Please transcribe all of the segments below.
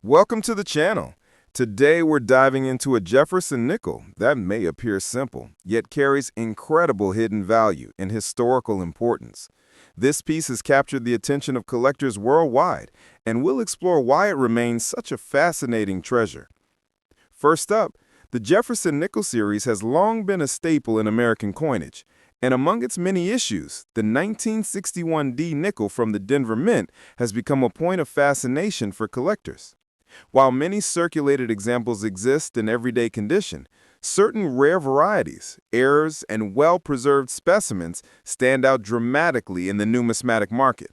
Welcome to the channel. Today we're diving into a Jefferson nickel that may appear simple, yet carries incredible hidden value and historical importance. This piece has captured the attention of collectors worldwide, and we'll explore why it remains such a fascinating treasure. First up, the Jefferson Nickel series has long been a staple in American coinage, and among its many issues, the 1961 D nickel from the Denver Mint has become a point of fascination for collectors. While many circulated examples exist in everyday condition, certain rare varieties, errors, and well-preserved specimens stand out dramatically in the numismatic market.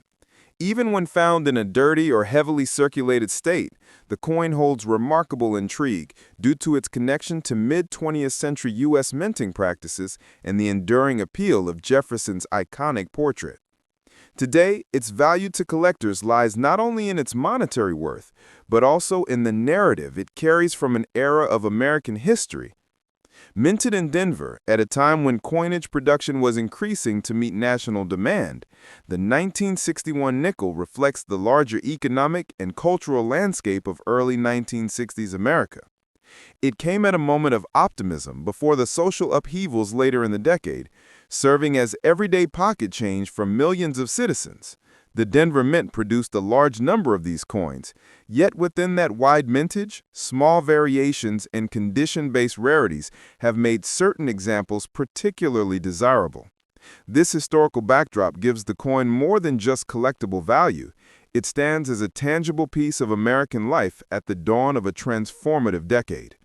Even when found in a dirty or heavily circulated state, the coin holds remarkable intrigue due to its connection to mid-20th century U.S. minting practices and the enduring appeal of Jefferson's iconic portrait. Today, its value to collectors lies not only in its monetary worth, but also in the narrative it carries from an era of American history. Minted in Denver at a time when coinage production was increasing to meet national demand, the 1961 nickel reflects the larger economic and cultural landscape of early 1960s America. It came at a moment of optimism before the social upheavals later in the decade, serving as everyday pocket change for millions of citizens. The Denver Mint produced a large number of these coins, yet within that wide mintage, small variations and condition-based rarities have made certain examples particularly desirable. This historical backdrop gives the coin more than just collectible value. It stands as a tangible piece of American life at the dawn of a transformative decade.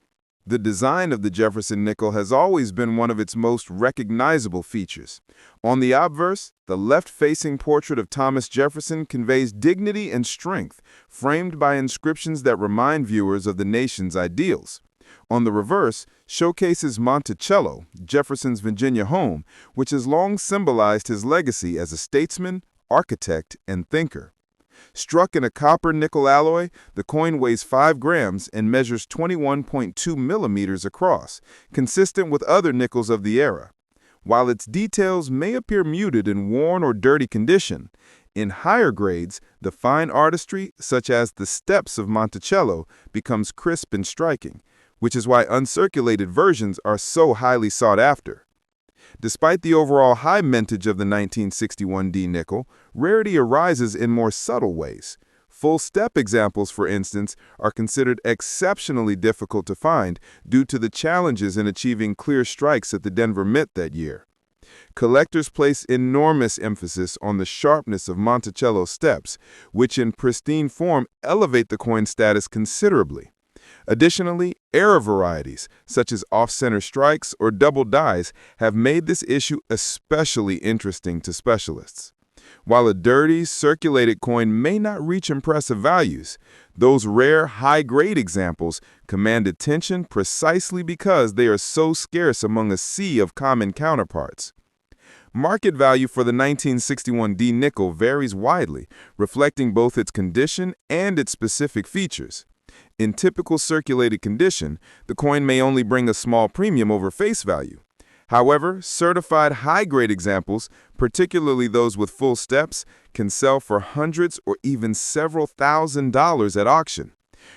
The design of the Jefferson nickel has always been one of its most recognizable features. On the obverse, the left-facing portrait of Thomas Jefferson conveys dignity and strength, framed by inscriptions that remind viewers of the nation's ideals. On the reverse, showcases Monticello, Jefferson's Virginia home, which has long symbolized his legacy as a statesman, architect, and thinker. Struck in a copper-nickel alloy, the coin weighs 5 grams and measures 21.2 millimeters across, consistent with other nickels of the era. While its details may appear muted in worn or dirty condition, in higher grades, the fine artistry, such as the steps of Monticello, becomes crisp and striking, which is why uncirculated versions are so highly sought after. Despite the overall high mintage of the 1961 D nickel, rarity arises in more subtle ways. Full-step examples, for instance, are considered exceptionally difficult to find due to the challenges in achieving clear strikes at the Denver Mint that year. Collectors place enormous emphasis on the sharpness of Monticello's steps, which in pristine form elevate the coin's status considerably. Additionally, error varieties, such as off-center strikes or double dies, have made this issue especially interesting to specialists. While a dirty, circulated coin may not reach impressive values, those rare, high-grade examples command attention precisely because they are so scarce among a sea of common counterparts. Market value for the 1961 D nickel varies widely, reflecting both its condition and its specific features. In typical circulated condition, the coin may only bring a small premium over face value. However, certified high-grade examples, particularly those with full steps, can sell for hundreds or even several $1,000s at auction.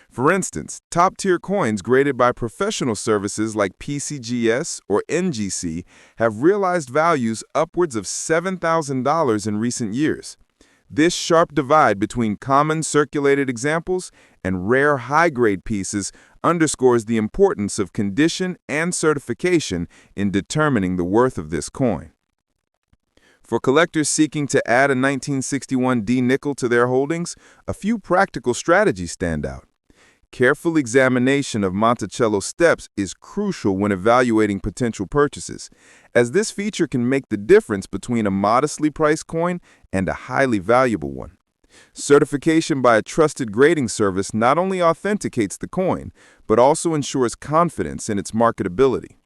For instance, top-tier coins graded by professional services like PCGS or NGC have realized values upwards of $7,000 in recent years. This sharp divide between common circulated examples and rare high-grade pieces underscores the importance of condition and certification in determining the worth of this coin. For collectors seeking to add a 1961 D nickel to their holdings, a few practical strategies stand out. Careful examination of Monticello steps is crucial when evaluating potential purchases, as this feature can make the difference between a modestly priced coin and a highly valuable one. Certification by a trusted grading service not only authenticates the coin, but also ensures confidence in its marketability.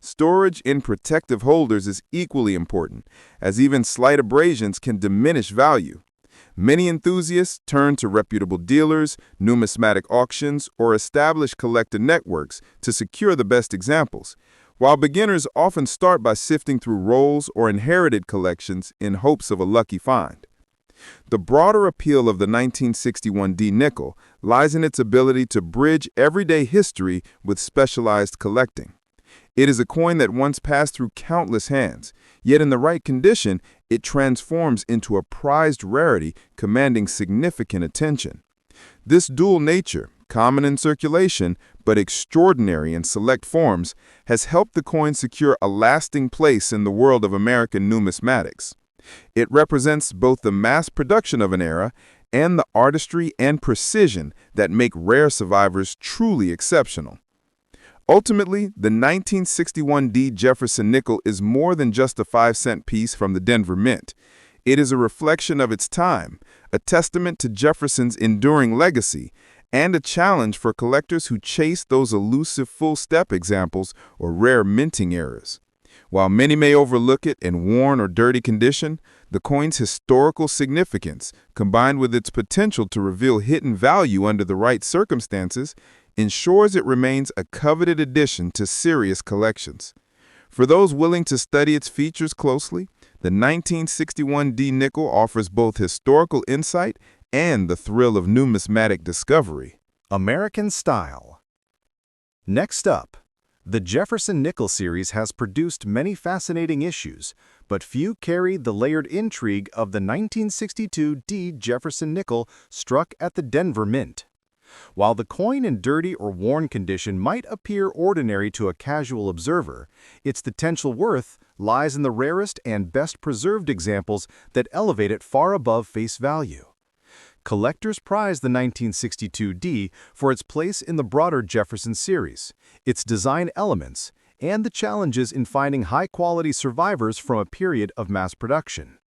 Storage in protective holders is equally important, as even slight abrasions can diminish value. Many enthusiasts turn to reputable dealers, numismatic auctions, or established collector networks to secure the best examples, while beginners often start by sifting through rolls or inherited collections in hopes of a lucky find. The broader appeal of the 1961 D nickel lies in its ability to bridge everyday history with specialized collecting. It is a coin that once passed through countless hands, yet in the right condition, it transforms into a prized rarity commanding significant attention. This dual nature, common in circulation but extraordinary in select forms, has helped the coin secure a lasting place in the world of American numismatics. It represents both the mass production of an era and the artistry and precision that make rare survivors truly exceptional. Ultimately, the 1961 D Jefferson Nickel is more than just a 5-cent piece from the Denver Mint. It is a reflection of its time, a testament to Jefferson's enduring legacy, and a challenge for collectors who chase those elusive full-step examples or rare minting errors. While many may overlook it in worn or dirty condition, the coin's historical significance, combined with its potential to reveal hidden value under the right circumstances, ensures it remains a coveted addition to serious collections. For those willing to study its features closely, the 1961 D nickel offers both historical insight and the thrill of numismatic discovery. American style. Next up, the Jefferson Nickel series has produced many fascinating issues, but few carried the layered intrigue of the 1962 D Jefferson Nickel struck at the Denver Mint. While the coin in dirty or worn condition might appear ordinary to a casual observer, its potential worth lies in the rarest and best preserved examples that elevate it far above face value. Collectors prize the 1962 D for its place in the broader Jefferson series, its design elements, and the challenges in finding high-quality survivors from a period of mass production.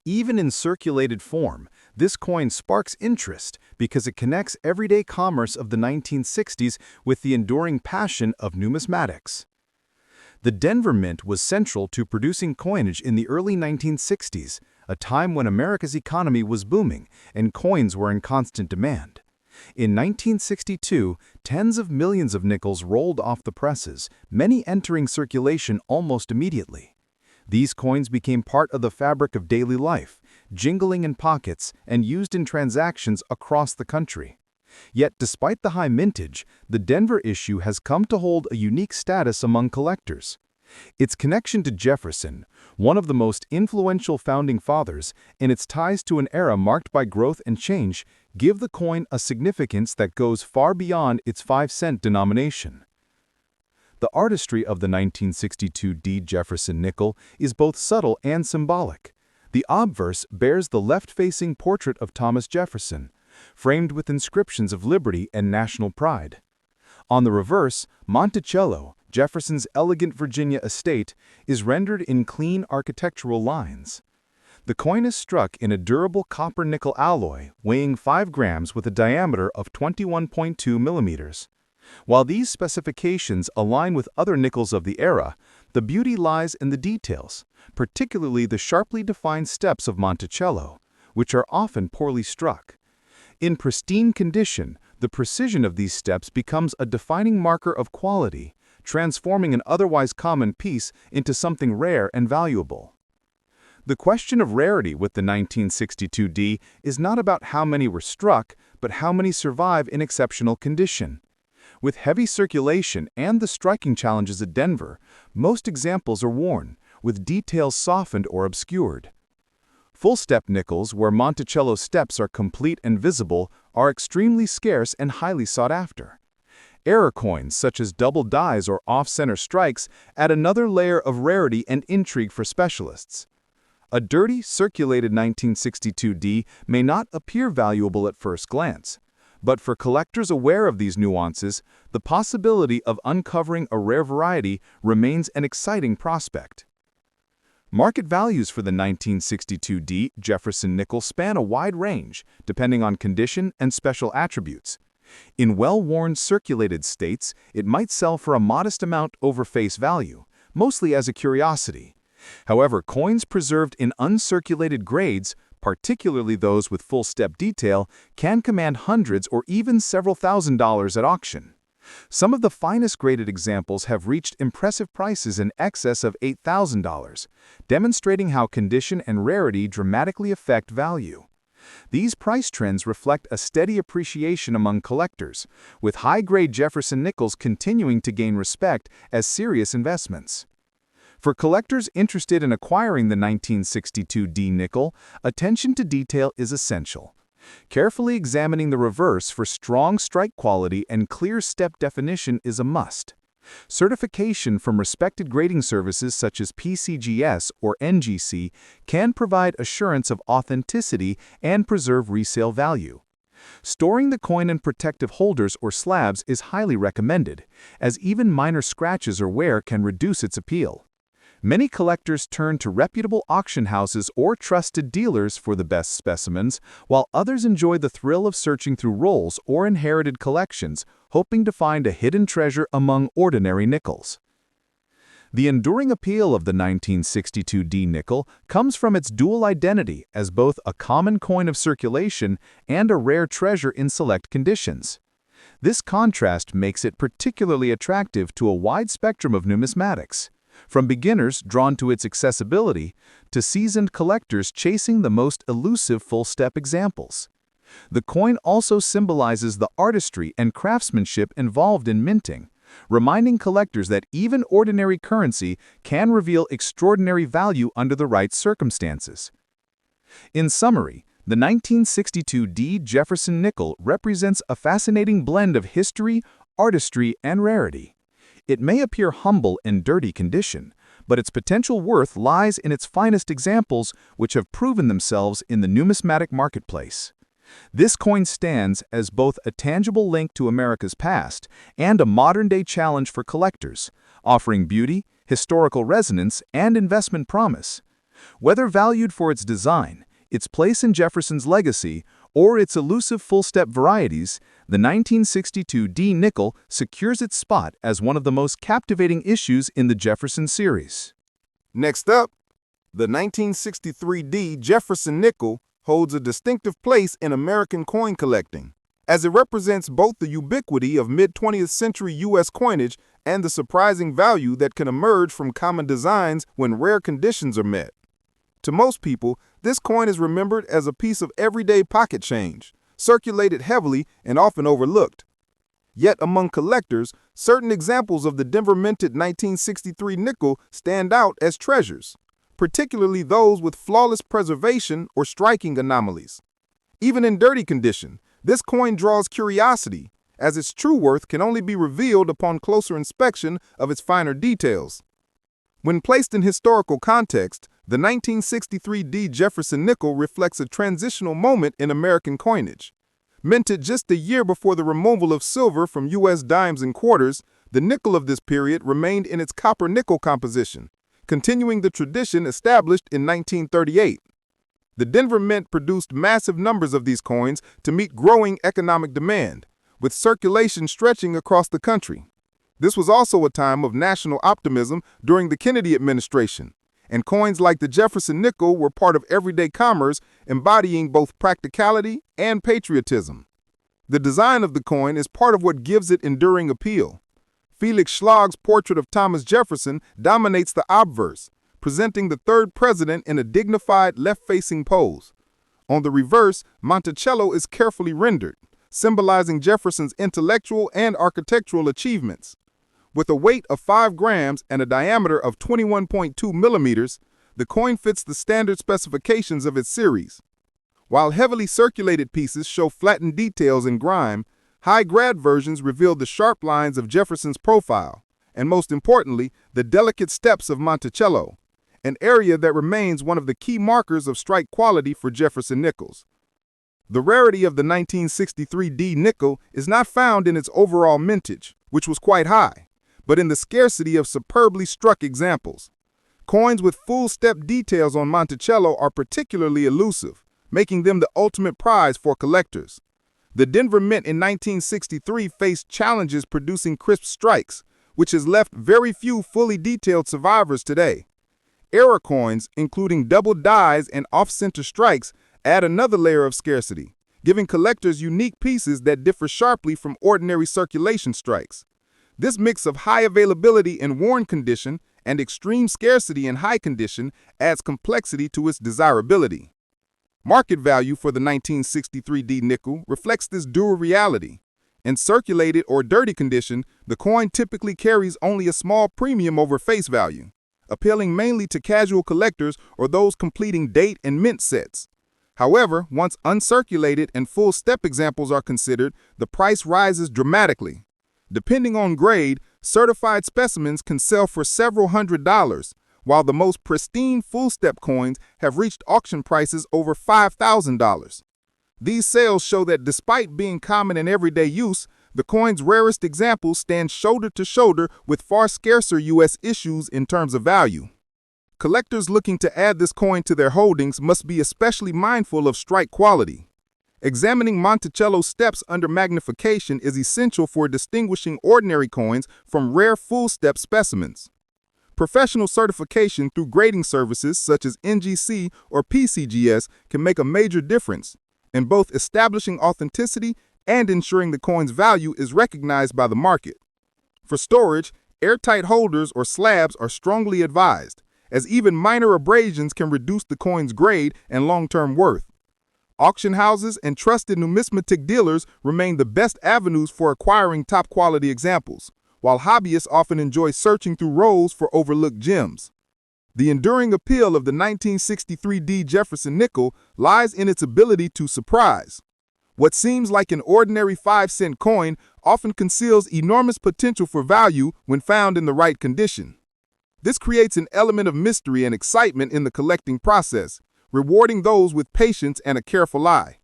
Even in circulated form, this coin sparks interest because it connects everyday commerce of the 1960s with the enduring passion of numismatics. The Denver Mint was central to producing coinage in the early 1960s, a time when America's economy was booming and coins were in constant demand. In 1962, tens of millions of nickels rolled off the presses, many entering circulation almost immediately. These coins became part of the fabric of daily life, jingling in pockets and used in transactions across the country. Yet, despite the high mintage, the Denver issue has come to hold a unique status among collectors. Its connection to Jefferson, one of the most influential founding fathers, and its ties to an era marked by growth and change, give the coin a significance that goes far beyond its 5-cent denomination. The artistry of the 1962 D Jefferson Nickel is both subtle and symbolic. The obverse bears the left-facing portrait of Thomas Jefferson, framed with inscriptions of liberty and national pride. On the reverse, Monticello, Jefferson's elegant Virginia estate, is rendered in clean architectural lines. The coin is struck in a durable copper-nickel alloy weighing 5 grams with a diameter of 21.2 millimeters. While these specifications align with other nickels of the era, the beauty lies in the details, particularly the sharply defined steps of Monticello, which are often poorly struck. In pristine condition, the precision of these steps becomes a defining marker of quality, transforming an otherwise common piece into something rare and valuable. The question of rarity with the 1962 D is not about how many were struck, but how many survive in exceptional condition. With heavy circulation and the striking challenges at Denver, most examples are worn, with details softened or obscured. Full-step nickels, where Monticello steps are complete and visible, are extremely scarce and highly sought after. Error coins, such as double dies or off-center strikes, add another layer of rarity and intrigue for specialists. A dirty, circulated 1962 D may not appear valuable at first glance, but for collectors aware of these nuances, the possibility of uncovering a rare variety remains an exciting prospect. Market values for the 1962 D Jefferson Nickel span a wide range, depending on condition and special attributes. In well-worn circulated states, it might sell for a modest amount over face value, mostly as a curiosity. However, coins preserved in uncirculated grades, particularly those with full-step detail, can command hundreds or even several $1,000s at auction. Some of the finest graded examples have reached impressive prices in excess of $8,000, demonstrating how condition and rarity dramatically affect value. These price trends reflect a steady appreciation among collectors, with high-grade Jefferson Nickels continuing to gain respect as serious investments. For collectors interested in acquiring the 1962 D nickel, attention to detail is essential. Carefully examining the reverse for strong strike quality and clear step definition is a must. Certification from respected grading services such as PCGS or NGC can provide assurance of authenticity and preserve resale value. Storing the coin in protective holders or slabs is highly recommended, as even minor scratches or wear can reduce its appeal. Many collectors turn to reputable auction houses or trusted dealers for the best specimens, while others enjoy the thrill of searching through rolls or inherited collections, hoping to find a hidden treasure among ordinary nickels. The enduring appeal of the 1962 D nickel comes from its dual identity as both a common coin of circulation and a rare treasure in select conditions. This contrast makes it particularly attractive to a wide spectrum of numismatics, from beginners drawn to its accessibility to seasoned collectors chasing the most elusive full-step examples. The coin also symbolizes the artistry and craftsmanship involved in minting, reminding collectors that even ordinary currency can reveal extraordinary value under the right circumstances. In summary, the 1962 D Jefferson Nickel represents a fascinating blend of history, artistry, and rarity. It may appear humble in dirty condition, but its potential worth lies in its finest examples, which have proven themselves in the numismatic marketplace. This coin stands as both a tangible link to America's past and a modern-day challenge for collectors, offering beauty, historical resonance, and investment promise. Whether valued for its design, its place in Jefferson's legacy, or its elusive full-step varieties, the 1962 D nickel secures its spot as one of the most captivating issues in the Jefferson series. Next up, the 1963 D Jefferson Nickel holds a distinctive place in American coin collecting, as it represents both the ubiquity of mid-20th century U.S. coinage and the surprising value that can emerge from common designs when rare conditions are met. To most people, this coin is remembered as a piece of everyday pocket change, circulated heavily and often overlooked. Yet among collectors, certain examples of the Denver-minted 1963 nickel stand out as treasures, particularly those with flawless preservation or striking anomalies. Even in dirty condition, this coin draws curiosity, as its true worth can only be revealed upon closer inspection of its finer details. When placed in historical context, the 1963 D Jefferson Nickel reflects a transitional moment in American coinage. Minted just a year before the removal of silver from U.S. dimes and quarters, the nickel of this period remained in its copper-nickel composition, continuing the tradition established in 1938. The Denver Mint produced massive numbers of these coins to meet growing economic demand, with circulation stretching across the country. This was also a time of national optimism during the Kennedy administration, and coins like the Jefferson Nickel were part of everyday commerce, embodying both practicality and patriotism. The design of the coin is part of what gives it enduring appeal. Felix Schlag's portrait of Thomas Jefferson dominates the obverse, presenting the third president in a dignified left-facing pose. On the reverse, Monticello is carefully rendered, symbolizing Jefferson's intellectual and architectural achievements. With a weight of 5 grams and a diameter of 21.2 millimeters, the coin fits the standard specifications of its series. While heavily circulated pieces show flattened details and grime, high-grade versions reveal the sharp lines of Jefferson's profile, and most importantly, the delicate steps of Monticello, an area that remains one of the key markers of strike quality for Jefferson Nickels. The rarity of the 1963 D nickel is not found in its overall mintage, which was quite high, but in the scarcity of superbly struck examples. Coins with full-step details on Monticello are particularly elusive, making them the ultimate prize for collectors. The Denver Mint in 1963 faced challenges producing crisp strikes, which has left very few fully detailed survivors today. Era coins, including double dies and off-center strikes, add another layer of scarcity, giving collectors unique pieces that differ sharply from ordinary circulation strikes. This mix of high availability in worn condition and extreme scarcity in high condition adds complexity to its desirability. Market value for the 1963D nickel reflects this dual reality. In circulated or dirty condition, the coin typically carries only a small premium over face value, appealing mainly to casual collectors or those completing date and mint sets. However, once uncirculated and full step examples are considered, the price rises dramatically. Depending on grade, certified specimens can sell for several $100s, while the most pristine full-step coins have reached auction prices over $5,000. These sales show that despite being common in everyday use, the coin's rarest examples stand shoulder to shoulder with far scarcer U.S. issues in terms of value. Collectors looking to add this coin to their holdings must be especially mindful of strike quality. Examining Monticello steps under magnification is essential for distinguishing ordinary coins from rare full-step specimens. Professional certification through grading services such as NGC or PCGS can make a major difference in both establishing authenticity and ensuring the coin's value is recognized by the market. For storage, airtight holders or slabs are strongly advised, as even minor abrasions can reduce the coin's grade and long-term worth. Auction houses and trusted numismatic dealers remain the best avenues for acquiring top-quality examples, while hobbyists often enjoy searching through rolls for overlooked gems. The enduring appeal of the 1963D Jefferson Nickel lies in its ability to surprise. What seems like an ordinary 5-cent coin often conceals enormous potential for value when found in the right condition. This creates an element of mystery and excitement in the collecting process, rewarding those with patience and a careful eye.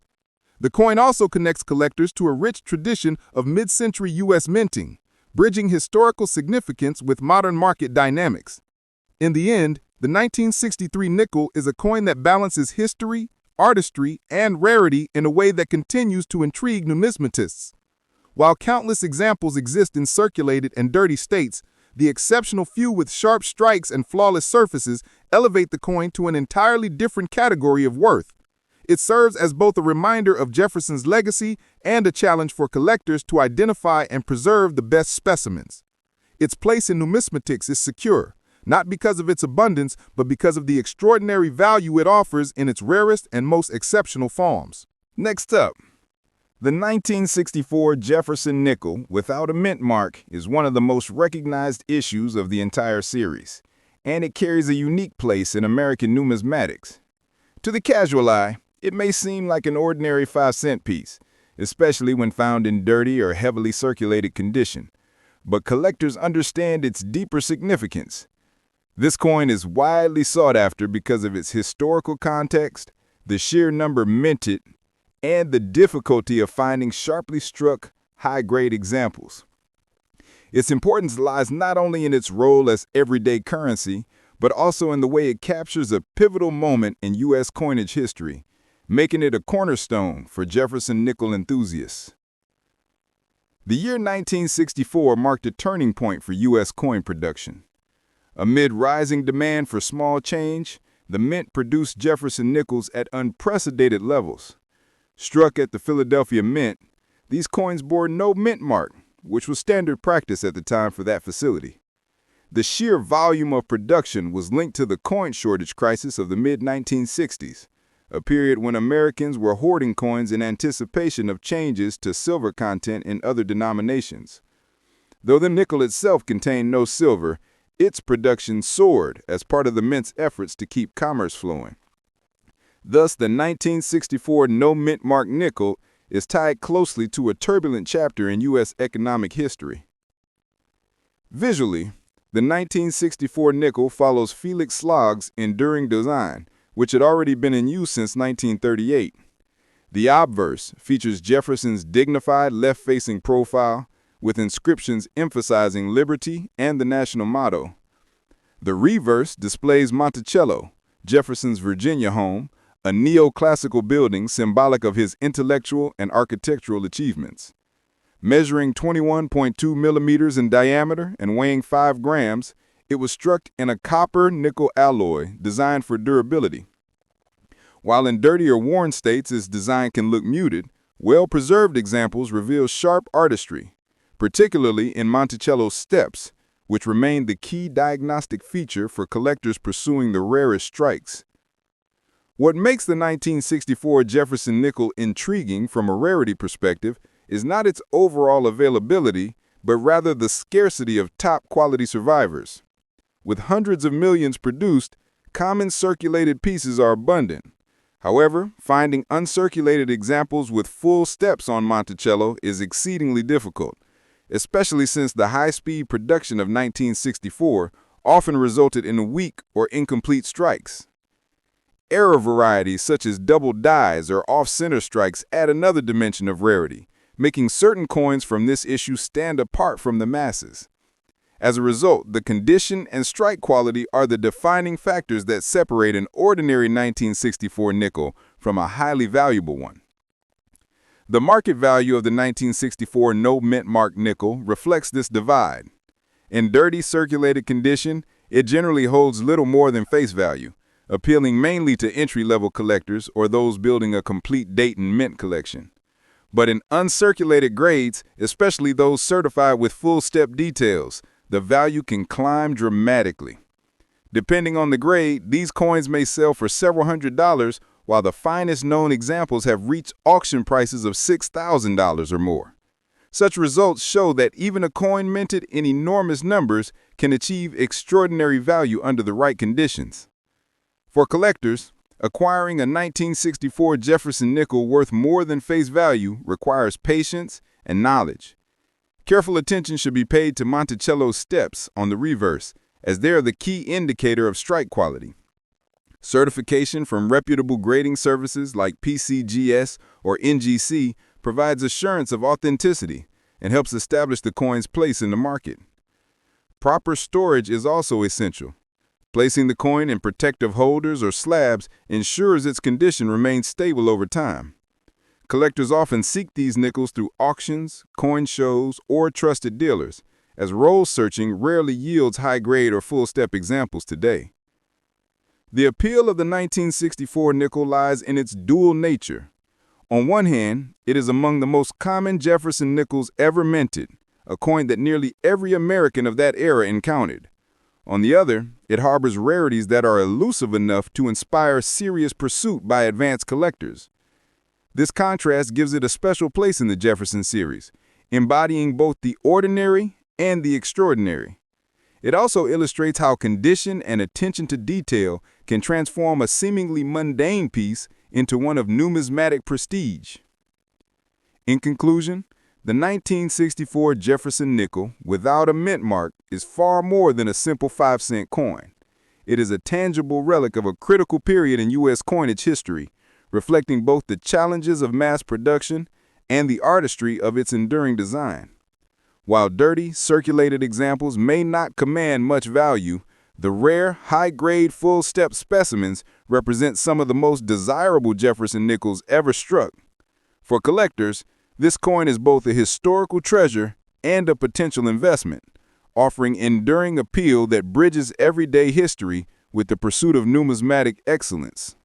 The coin also connects collectors to a rich tradition of mid-century U.S. minting, bridging historical significance with modern market dynamics. In the end, the 1963 nickel is a coin that balances history, artistry, and rarity in a way that continues to intrigue numismatists. While countless examples exist in circulated and dirty states, the exceptional few with sharp strikes and flawless surfaces elevate the coin to an entirely different category of worth. It serves as both a reminder of Jefferson's legacy and a challenge for collectors to identify and preserve the best specimens. Its place in numismatics is secure, not because of its abundance, but because of the extraordinary value it offers in its rarest and most exceptional forms. Next up, the 1964 Jefferson Nickel without a mint mark is one of the most recognized issues of the entire series, and it carries a unique place in American numismatics. To the casual eye, it may seem like an ordinary 5-cent piece, especially when found in dirty or heavily circulated condition, but collectors understand its deeper significance. This coin is widely sought after because of its historical context, the sheer number minted, and the difficulty of finding sharply struck, high-grade examples. Its importance lies not only in its role as everyday currency, but also in the way it captures a pivotal moment in U.S. coinage history, making it a cornerstone for Jefferson nickel enthusiasts. The year 1964 marked a turning point for U.S. coin production. Amid rising demand for small change, the mint produced Jefferson Nickels at unprecedented levels. Struck at the Philadelphia Mint, these coins bore no mint mark, which was standard practice at the time for that facility. The sheer volume of production was linked to the coin shortage crisis of the mid-1960s, a period when Americans were hoarding coins in anticipation of changes to silver content in other denominations. Though the nickel itself contained no silver, its production soared as part of the mint's efforts to keep commerce flowing. Thus, the 1964 no-mint mark nickel is tied closely to a turbulent chapter in U.S. economic history. Visually, the 1964 nickel follows Felix Slog's enduring design, which had already been in use since 1938. The obverse features Jefferson's dignified left-facing profile, with inscriptions emphasizing liberty and the national motto. The reverse displays Monticello, Jefferson's Virginia home, a neoclassical building symbolic of his intellectual and architectural achievements. Measuring 21.2 millimeters in diameter and weighing 5 grams, it was struck in a copper-nickel alloy designed for durability. While in dirty or worn states its design can look muted, well-preserved examples reveal sharp artistry, particularly in Monticello's steps, which remain the key diagnostic feature for collectors pursuing the rarest strikes. What makes the 1964 Jefferson Nickel intriguing from a rarity perspective is not its overall availability, but rather the scarcity of top-quality survivors. With hundreds of millions produced, common circulated pieces are abundant. However, finding uncirculated examples with full steps on Monticello is exceedingly difficult, especially since the high-speed production of 1964 often resulted in weak or incomplete strikes. Error varieties such as double dies or off-center strikes add another dimension of rarity, making certain coins from this issue stand apart from the masses. As a result, the condition and strike quality are the defining factors that separate an ordinary 1964 nickel from a highly valuable one. The market value of the 1964 no mint mark nickel reflects this divide. In dirty circulated condition, it generally holds little more than face value, appealing mainly to entry-level collectors or those building a complete Dayton mint collection. But in uncirculated grades, especially those certified with full-step details, the value can climb dramatically. Depending on the grade, these coins may sell for several $100s, while the finest known examples have reached auction prices of $6,000 or more. Such results show that even a coin minted in enormous numbers can achieve extraordinary value under the right conditions. For collectors, acquiring a 1964 Jefferson nickel worth more than face value requires patience and knowledge. Careful attention should be paid to Monticello's steps on the reverse, as they are the key indicator of strike quality. Certification from reputable grading services like PCGS or NGC provides assurance of authenticity and helps establish the coin's place in the market. Proper storage is also essential. Placing the coin in protective holders or slabs ensures its condition remains stable over time. Collectors often seek these nickels through auctions, coin shows, or trusted dealers, as roll searching rarely yields high-grade or full-step examples today. The appeal of the 1964 nickel lies in its dual nature. On one hand, it is among the most common Jefferson nickels ever minted, a coin that nearly every American of that era encountered. On the other, it harbors rarities that are elusive enough to inspire serious pursuit by advanced collectors. This contrast gives it a special place in the Jefferson series, embodying both the ordinary and the extraordinary. It also illustrates how condition and attention to detail can transform a seemingly mundane piece into one of numismatic prestige. In conclusion, the 1964 Jefferson nickel, without a mint mark, is far more than a simple 5-cent coin. It is a tangible relic of a critical period in U.S. coinage history, reflecting both the challenges of mass production and the artistry of its enduring design. While dirty, circulated examples may not command much value, the rare, high-grade, full-step specimens represent some of the most desirable Jefferson nickels ever struck. For collectors, this coin is both a historical treasure and a potential investment, offering enduring appeal that bridges everyday history with the pursuit of numismatic excellence.